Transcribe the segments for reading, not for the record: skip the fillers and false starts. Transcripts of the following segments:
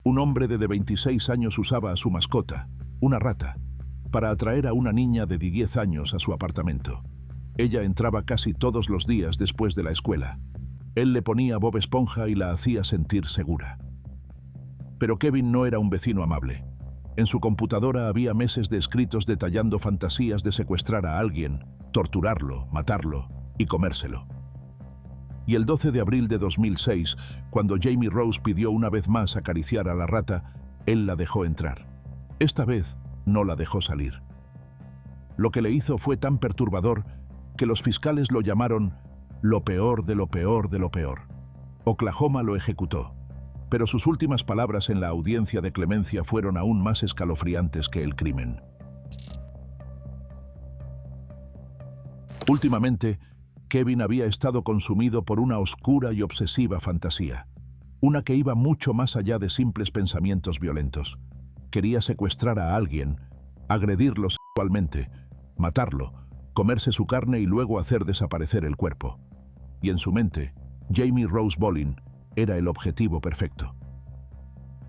Un hombre de 26 años usaba a su mascota, una rata, para atraer a una niña de 10 años a su apartamento. Ella entraba casi todos los días después de la escuela. Él le ponía Bob Esponja y la hacía sentir segura. Pero Kevin no era un vecino amable. En su computadora había meses de escritos detallando fantasías de secuestrar a alguien, torturarlo, matarlo y comérselo. Y el 12 de abril de 2006, cuando Jamie Rose pidió una vez más acariciar a la rata, él la dejó entrar. Esta vez no la dejó salir. Lo que le hizo fue tan perturbador que los fiscales lo llamaron lo peor de lo peor de lo peor. Oklahoma lo ejecutó, pero sus últimas palabras en la audiencia de clemencia fueron aún más escalofriantes que el crimen. Últimamente, Kevin había estado consumido por una oscura y obsesiva fantasía, una que iba mucho más allá de simples pensamientos violentos. Quería secuestrar a alguien, agredirlo sexualmente, matarlo, comerse su carne y luego hacer desaparecer el cuerpo. Y en su mente, Jamie Rose Bolin era el objetivo perfecto.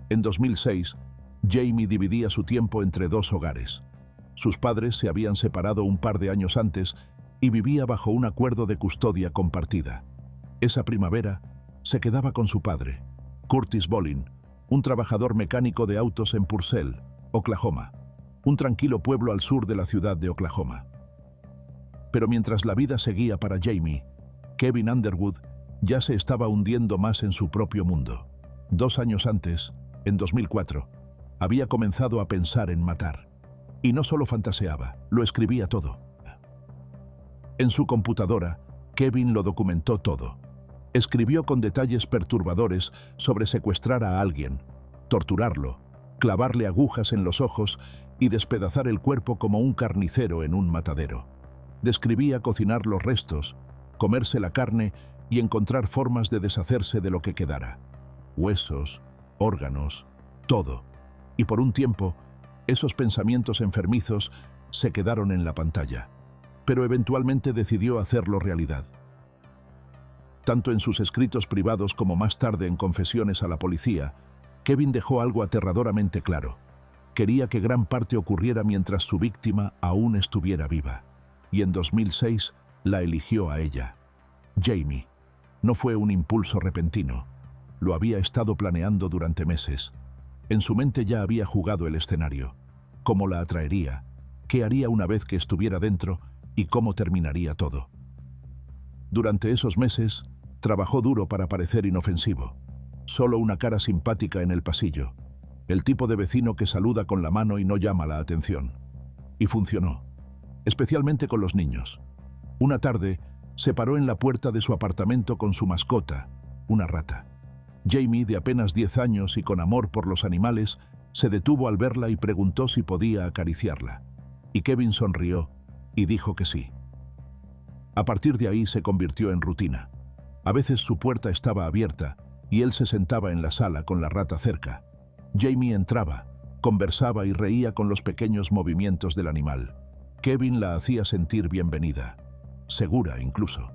En 2006, Jamie dividía su tiempo entre dos hogares. Sus padres se habían separado un par de años antes y vivía bajo un acuerdo de custodia compartida. Esa primavera, se quedaba con su padre, Curtis Bolin, un trabajador mecánico de autos en Purcell, Oklahoma, un tranquilo pueblo al sur de la ciudad de Oklahoma. Pero mientras la vida seguía para Jamie, Kevin Underwood ya se estaba hundiendo más en su propio mundo. 2 años antes, en 2004, había comenzado a pensar en matar. Y no solo fantaseaba, lo escribía todo. En su computadora, Kevin lo documentó todo. Escribió con detalles perturbadores sobre secuestrar a alguien, torturarlo, clavarle agujas en los ojos y despedazar el cuerpo como un carnicero en un matadero. Describía cocinar los restos, comerse la carne y encontrar formas de deshacerse de lo que quedara. Huesos, órganos, todo. Y por un tiempo, esos pensamientos enfermizos se quedaron en la pantalla. Pero eventualmente decidió hacerlo realidad. Tanto en sus escritos privados como más tarde en confesiones a la policía, Kevin dejó algo aterradoramente claro. Quería que gran parte ocurriera mientras su víctima aún estuviera viva. Y en 2006 la eligió a ella. Jamie. No fue un impulso repentino. Lo había estado planeando durante meses. En su mente ya había jugado el escenario. Cómo la atraería, qué haría una vez que estuviera dentro y cómo terminaría todo. Durante esos meses, trabajó duro para parecer inofensivo. Solo una cara simpática en el pasillo. El tipo de vecino que saluda con la mano y no llama la atención. Y funcionó. Especialmente con los niños. Una tarde, se paró en la puerta de su apartamento con su mascota, una rata. Jamie, de apenas 10 años y con amor por los animales, se detuvo al verla y preguntó si podía acariciarla. Y Kevin sonrió y dijo que sí. A partir de ahí se convirtió en rutina. A veces su puerta estaba abierta y él se sentaba en la sala con la rata cerca. Jamie entraba, conversaba y reía con los pequeños movimientos del animal. Kevin la hacía sentir bienvenida, segura incluso.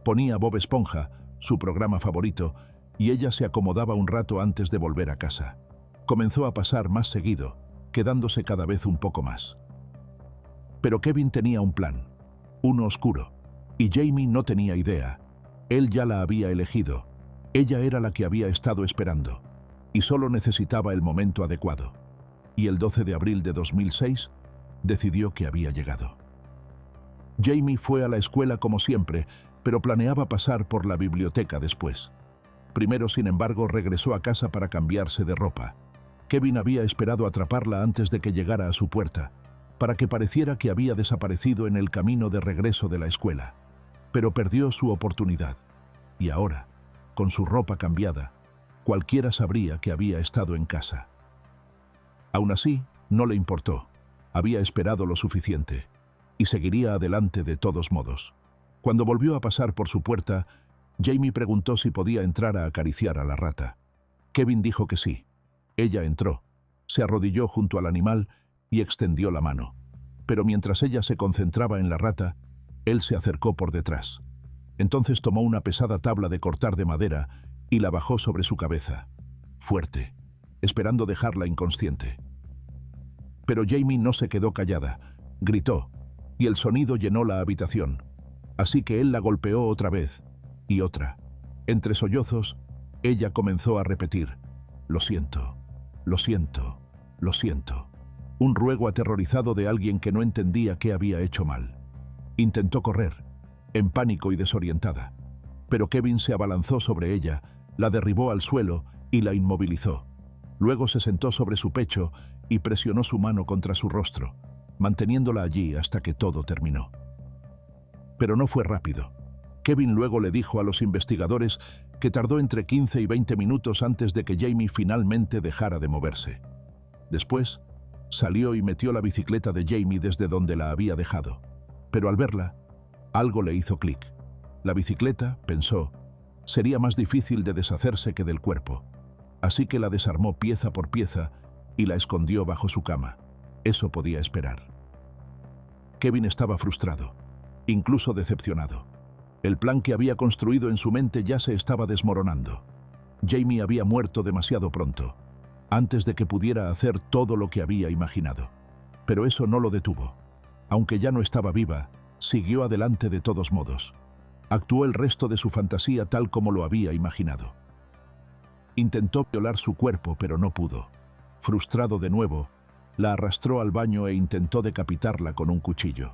Ponía Bob Esponja, su programa favorito, y ella se acomodaba un rato antes de volver a casa. Comenzó a pasar más seguido, quedándose cada vez un poco más. Pero Kevin tenía un plan, uno oscuro, y Jamie no tenía idea. Él ya la había elegido. Ella era la que había estado esperando, y solo necesitaba el momento adecuado. Y el 12 de abril de 2006, decidió que había llegado. Jamie fue a la escuela como siempre, pero planeaba pasar por la biblioteca después. Primero, sin embargo, regresó a casa para cambiarse de ropa. Kevin había esperado atraparla antes de que llegara a su puerta, para que pareciera que había desaparecido en el camino de regreso de la escuela. Pero perdió su oportunidad. Y ahora, con su ropa cambiada, cualquiera sabría que había estado en casa. Aún así, no le importó. Había esperado lo suficiente, y seguiría adelante de todos modos. Cuando volvió a pasar por su puerta, Jamie preguntó si podía entrar a acariciar a la rata. Kevin dijo que sí. Ella entró, se arrodilló junto al animal y extendió la mano. Pero mientras ella se concentraba en la rata, él se acercó por detrás. Entonces tomó una pesada tabla de cortar de madera y la bajó sobre su cabeza. Fuerte, esperando dejarla inconsciente. Pero Jamie no se quedó callada, gritó, y el sonido llenó la habitación. Así que él la golpeó otra vez, y otra. Entre sollozos, ella comenzó a repetir, «Lo siento, lo siento, lo siento». Un ruego aterrorizado de alguien que no entendía qué había hecho mal. Intentó correr, en pánico y desorientada, pero Kevin se abalanzó sobre ella, la derribó al suelo y la inmovilizó. Luego se sentó sobre su pecho y presionó su mano contra su rostro, manteniéndola allí hasta que todo terminó. Pero no fue rápido. Kevin luego le dijo a los investigadores que tardó entre 15 y 20 minutos antes de que Jamie finalmente dejara de moverse. Después, salió y metió la bicicleta de Jamie desde donde la había dejado. Pero al verla, algo le hizo clic. La bicicleta, pensó, sería más difícil de deshacerse que del cuerpo. Así que la desarmó pieza por pieza y la escondió bajo su cama. Eso podía esperar. Kevin estaba frustrado, incluso decepcionado. El plan que había construido en su mente ya se estaba desmoronando. Jamie había muerto demasiado pronto, antes de que pudiera hacer todo lo que había imaginado. Pero eso no lo detuvo. Aunque ya no estaba viva, siguió adelante de todos modos. Actuó el resto de su fantasía tal como lo había imaginado. Intentó violar su cuerpo, pero no pudo. Frustrado de nuevo, la arrastró al baño e intentó decapitarla con un cuchillo.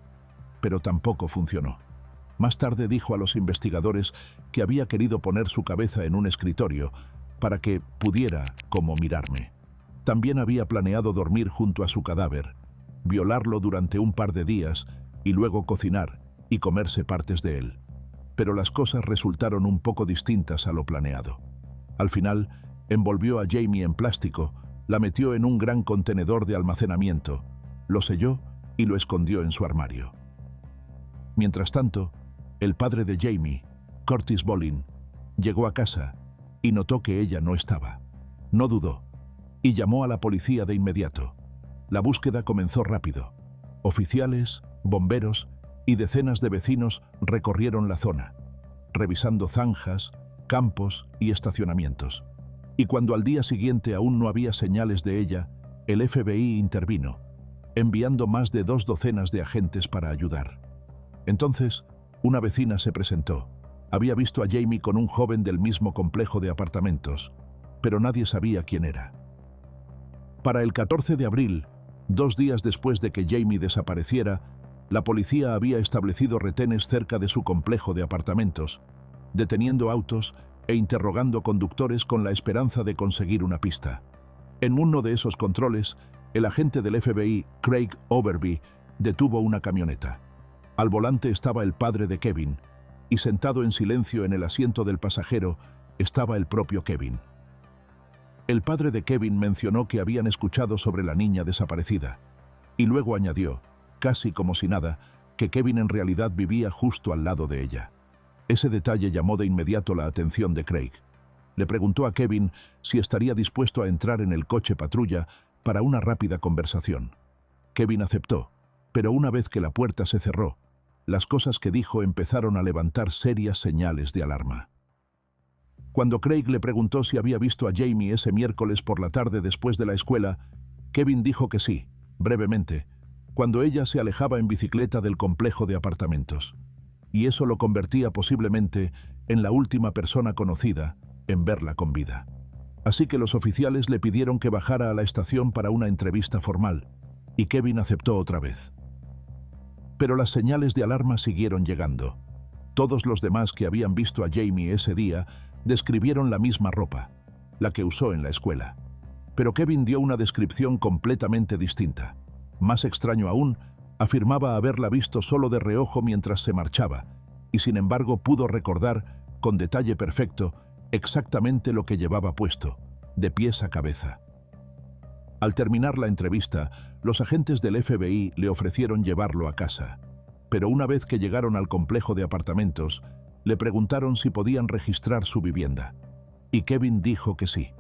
Pero tampoco funcionó. Más tarde dijo a los investigadores que había querido poner su cabeza en un escritorio para que pudiera como mirarme. También había planeado dormir junto a su cadáver, violarlo durante un par de días y luego cocinar y comerse partes de él. Pero las cosas resultaron un poco distintas a lo planeado. Al final, envolvió a Jamie en plástico, la metió en un gran contenedor de almacenamiento, lo selló y lo escondió en su armario. Mientras tanto, el padre de Jamie, Curtis Bolin, llegó a casa y notó que ella no estaba. No dudó y llamó a la policía de inmediato. La búsqueda comenzó rápido. Oficiales, bomberos y decenas de vecinos recorrieron la zona, revisando zanjas, campos y estacionamientos. Y cuando al día siguiente aún no había señales de ella, el FBI intervino, enviando más de 2 docenas de agentes para ayudar. Entonces, una vecina se presentó. Había visto a Jamie con un joven del mismo complejo de apartamentos, pero nadie sabía quién era. Para el 14 de abril, 2 días después de que Jamie desapareciera, la policía había establecido retenes cerca de su complejo de apartamentos, deteniendo autos e interrogando conductores con la esperanza de conseguir una pista. En uno de esos controles, el agente del FBI, Craig Overby, detuvo una camioneta. Al volante estaba el padre de Kevin, y sentado en silencio en el asiento del pasajero estaba el propio Kevin. El padre de Kevin mencionó que habían escuchado sobre la niña desaparecida, y luego añadió, casi como si nada, que Kevin en realidad vivía justo al lado de ella. Ese detalle llamó de inmediato la atención de Craig. Le preguntó a Kevin si estaría dispuesto a entrar en el coche patrulla para una rápida conversación. Kevin aceptó, pero una vez que la puerta se cerró, las cosas que dijo empezaron a levantar serias señales de alarma. Cuando Craig le preguntó si había visto a Jamie ese miércoles por la tarde después de la escuela, Kevin dijo que sí, brevemente, cuando ella se alejaba en bicicleta del complejo de apartamentos. Y eso lo convertía posiblemente en la última persona conocida en verla con vida. Así que los oficiales le pidieron que bajara a la estación para una entrevista formal, y Kevin aceptó otra vez. Pero las señales de alarma siguieron llegando. Todos los demás que habían visto a Jamie ese día describieron la misma ropa, la que usó en la escuela. Pero Kevin dio una descripción completamente distinta. Más extraño aún, afirmaba haberla visto solo de reojo mientras se marchaba, y sin embargo pudo recordar, con detalle perfecto, exactamente lo que llevaba puesto, de pies a cabeza. Al terminar la entrevista, los agentes del FBI le ofrecieron llevarlo a casa, pero una vez que llegaron al complejo de apartamentos, le preguntaron si podían registrar su vivienda, y Kevin dijo que sí.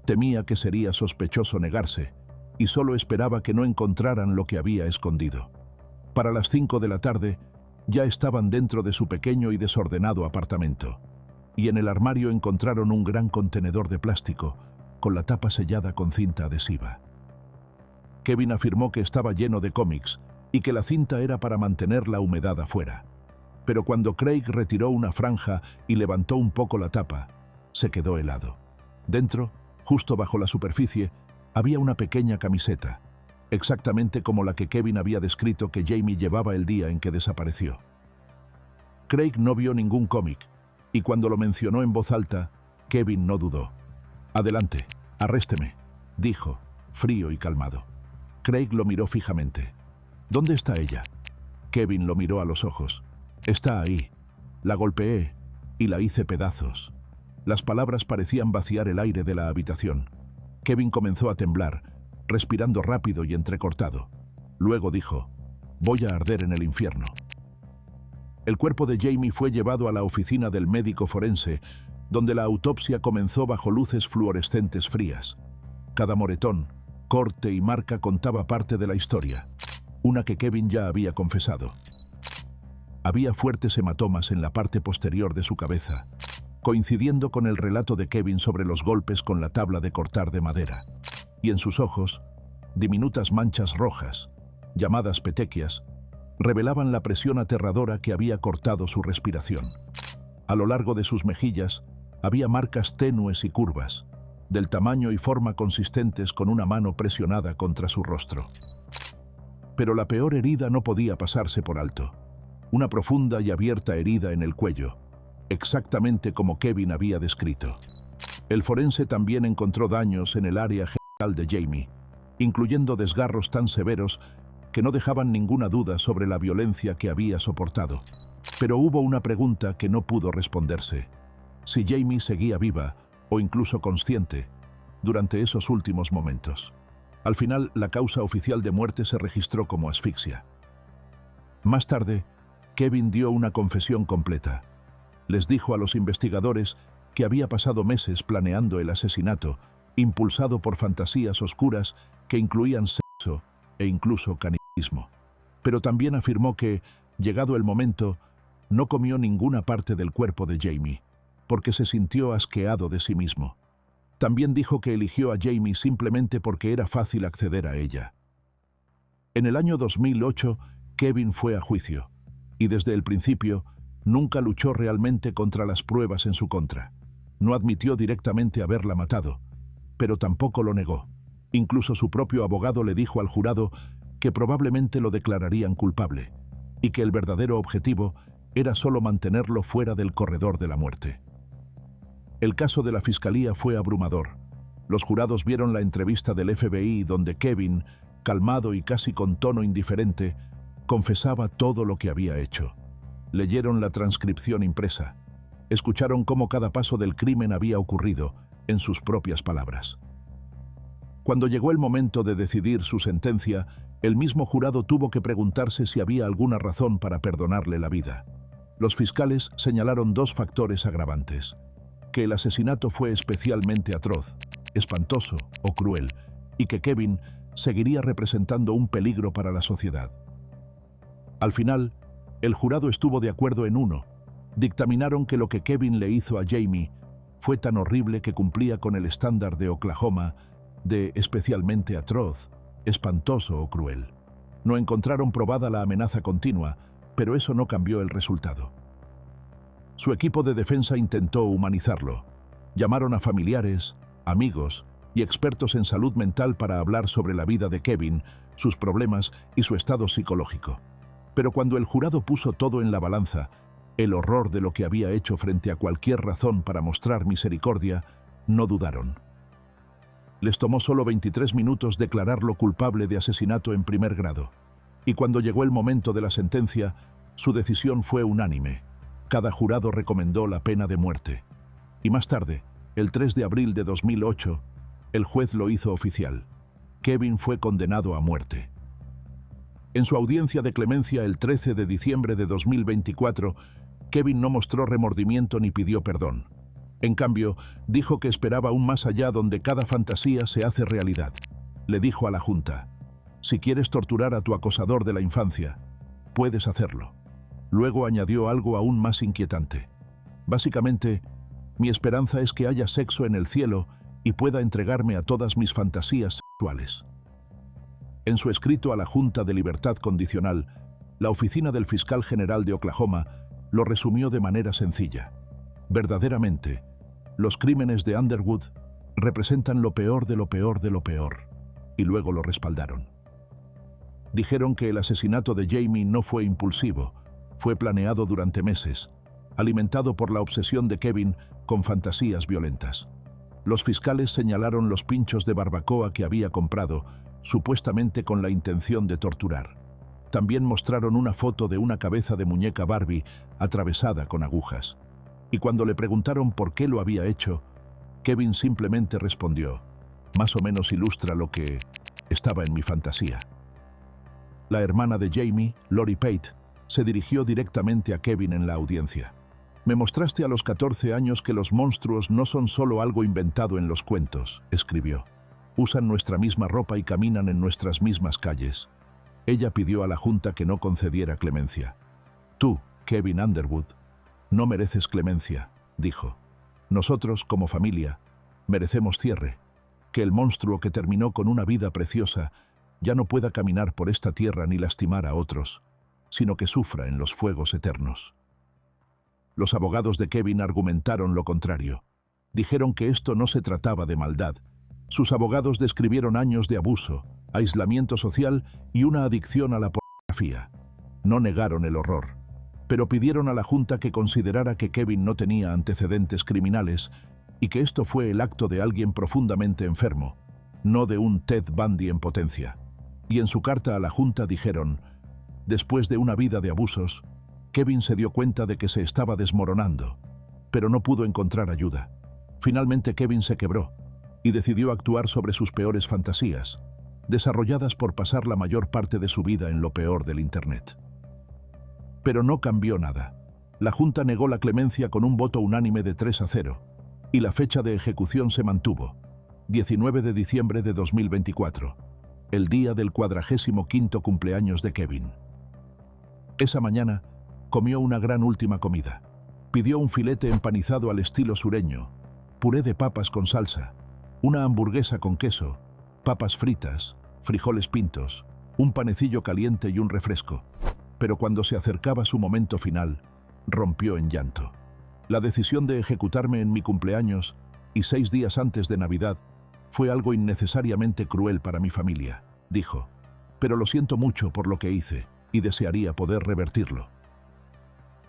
Temía que sería sospechoso negarse, y solo esperaba que no encontraran lo que había escondido. Para las 5 de la tarde, ya estaban dentro de su pequeño y desordenado apartamento, y en el armario encontraron un gran contenedor de plástico, con la tapa sellada con cinta adhesiva. Kevin afirmó que estaba lleno de cómics y que la cinta era para mantener la humedad afuera. Pero cuando Craig retiró una franja y levantó un poco la tapa, se quedó helado. Dentro, justo bajo la superficie, había una pequeña camiseta, exactamente como la que Kevin había descrito que Jamie llevaba el día en que desapareció. Craig no vio ningún cómic, y cuando lo mencionó en voz alta, Kevin no dudó. «Adelante, arrésteme», dijo, frío y calmado. Craig lo miró fijamente. «¿Dónde está ella?» Kevin lo miró a los ojos. «Está ahí. La golpeé y la hice pedazos». Las palabras parecían vaciar el aire de la habitación. Kevin comenzó a temblar, respirando rápido y entrecortado. Luego dijo, «Voy a arder en el infierno». El cuerpo de Jamie fue llevado a la oficina del médico forense, donde la autopsia comenzó bajo luces fluorescentes frías. Cada moretón, corte y marca contaba parte de la historia, una que Kevin ya había confesado. Había fuertes hematomas en la parte posterior de su cabeza, coincidiendo con el relato de Kevin sobre los golpes con la tabla de cortar de madera. Y en sus ojos, diminutas manchas rojas, llamadas petequias, revelaban la presión aterradora que había cortado su respiración. A lo largo de sus mejillas había marcas tenues y curvas, del tamaño y forma consistentes con una mano presionada contra su rostro. Pero la peor herida no podía pasarse por alto. Una profunda y abierta herida en el cuello, exactamente como Kevin había descrito. El forense también encontró daños en el área genital de Jamie, incluyendo desgarros tan severos que no dejaban ninguna duda sobre la violencia que había soportado. Pero hubo una pregunta que no pudo responderse: si Jamie seguía viva o incluso consciente durante esos últimos momentos. Al final, la causa oficial de muerte se registró como asfixia. Más tarde, Kevin dio una confesión completa. Les dijo a los investigadores que había pasado meses planeando el asesinato, impulsado por fantasías oscuras que incluían sexo e incluso canibalismo. Pero también afirmó que, llegado el momento, no comió ninguna parte del cuerpo de Jamie, porque se sintió asqueado de sí mismo. También dijo que eligió a Jamie simplemente porque era fácil acceder a ella. En el año 2008, Kevin fue a juicio, y desde el principio nunca luchó realmente contra las pruebas en su contra. No admitió directamente haberla matado, pero tampoco lo negó. Incluso su propio abogado le dijo al jurado que probablemente lo declararían culpable, y que el verdadero objetivo era solo mantenerlo fuera del corredor de la muerte. El caso de la fiscalía fue abrumador. Los jurados vieron la entrevista del FBI donde Kevin, calmado y casi con tono indiferente, confesaba todo lo que había hecho. Leyeron la transcripción impresa. Escucharon cómo cada paso del crimen había ocurrido, en sus propias palabras. Cuando llegó el momento de decidir su sentencia, el mismo jurado tuvo que preguntarse si había alguna razón para perdonarle la vida. Los fiscales señalaron dos factores agravantes: que el asesinato fue especialmente atroz, espantoso o cruel, y que Kevin seguiría representando un peligro para la sociedad. Al final, el jurado estuvo de acuerdo en uno. Dictaminaron que lo que Kevin le hizo a Jamie fue tan horrible que cumplía con el estándar de Oklahoma de especialmente atroz, espantoso o cruel. No encontraron probada la amenaza continua, pero eso no cambió el resultado. Su equipo de defensa intentó humanizarlo. Llamaron a familiares, amigos y expertos en salud mental para hablar sobre la vida de Kevin, sus problemas y su estado psicológico. Pero cuando el jurado puso todo en la balanza, el horror de lo que había hecho frente a cualquier razón para mostrar misericordia, no dudaron. Les tomó solo 23 minutos declararlo culpable de asesinato en primer grado. Y cuando llegó el momento de la sentencia, su decisión fue unánime. Cada jurado recomendó la pena de muerte. Y más tarde, el 3 de abril de 2008, el juez lo hizo oficial. Kevin fue condenado a muerte. En su audiencia de clemencia el 13 de diciembre de 2024, Kevin no mostró remordimiento ni pidió perdón. En cambio, dijo que esperaba un más allá donde cada fantasía se hace realidad. Le dijo a la Junta: si quieres torturar a tu acosador de la infancia, puedes hacerlo. Luego añadió algo aún más inquietante. Básicamente, mi esperanza es que haya sexo en el cielo y pueda entregarme a todas mis fantasías sexuales. En su escrito a la Junta de Libertad Condicional, la oficina del fiscal general de Oklahoma lo resumió de manera sencilla. Verdaderamente, los crímenes de Underwood representan lo peor de lo peor de lo peor, y luego lo respaldaron. Dijeron que el asesinato de Jamie no fue impulsivo, fue planeado durante meses, alimentado por la obsesión de Kevin con fantasías violentas. Los fiscales señalaron los pinchos de barbacoa que había comprado, supuestamente con la intención de torturar. También mostraron una foto de una cabeza de muñeca Barbie atravesada con agujas. Y cuando le preguntaron por qué lo había hecho, Kevin simplemente respondió: más o menos ilustra lo que estaba en mi fantasía. La hermana de Jamie, Lori Pate, se dirigió directamente a Kevin en la audiencia. Me mostraste a los 14 años que los monstruos no son solo algo inventado en los cuentos, escribió. Usan nuestra misma ropa y caminan en nuestras mismas calles. Ella pidió a la Junta que no concediera clemencia. Tú, Kevin Underwood, no mereces clemencia, dijo. Nosotros, como familia, merecemos cierre. Que el monstruo que terminó con una vida preciosa ya no pueda caminar por esta tierra ni lastimar a otros, sino que sufra en los fuegos eternos. Los abogados de Kevin argumentaron lo contrario. Dijeron que esto no se trataba de maldad. Sus abogados describieron años de abuso, aislamiento social y una adicción a la pornografía. No negaron el horror, pero pidieron a la Junta que considerara que Kevin no tenía antecedentes criminales y que esto fue el acto de alguien profundamente enfermo, no de un Ted Bundy en potencia. Y en su carta a la Junta dijeron: después de una vida de abusos, Kevin se dio cuenta de que se estaba desmoronando, pero no pudo encontrar ayuda. Finalmente Kevin se quebró y decidió actuar sobre sus peores fantasías, desarrolladas por pasar la mayor parte de su vida en lo peor del Internet. Pero no cambió nada. La Junta negó la clemencia con un voto unánime de 3-0, y la fecha de ejecución se mantuvo, 19 de diciembre de 2024, el día del 45º cumpleaños de Kevin. Esa mañana, comió una gran última comida. Pidió un filete empanizado al estilo sureño, puré de papas con salsa, una hamburguesa con queso, papas fritas, frijoles pintos, un panecillo caliente y un refresco. Pero cuando se acercaba su momento final, rompió en llanto. La decisión de ejecutarme en mi cumpleaños y 6 días antes de Navidad fue algo innecesariamente cruel para mi familia, dijo. Pero lo siento mucho por lo que hice y desearía poder revertirlo.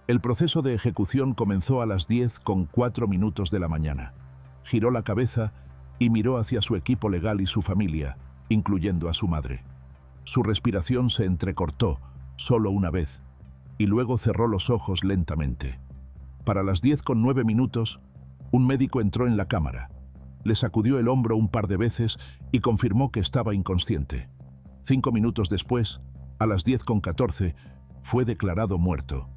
El proceso de ejecución comenzó a las 10:04 de la mañana. Giró la cabeza y miró hacia su equipo legal y su familia, incluyendo a su madre. Su respiración se entrecortó solo una vez, y luego cerró los ojos lentamente. Para las 10:09, un médico entró en la cámara. Le sacudió el hombro un par de veces y confirmó que estaba inconsciente. 5 minutos después, a las 10:14, fue declarado muerto.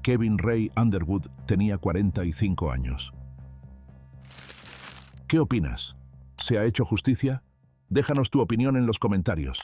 Kevin Ray Underwood tenía 45 años. ¿Qué opinas? ¿Se ha hecho justicia? Déjanos tu opinión en los comentarios.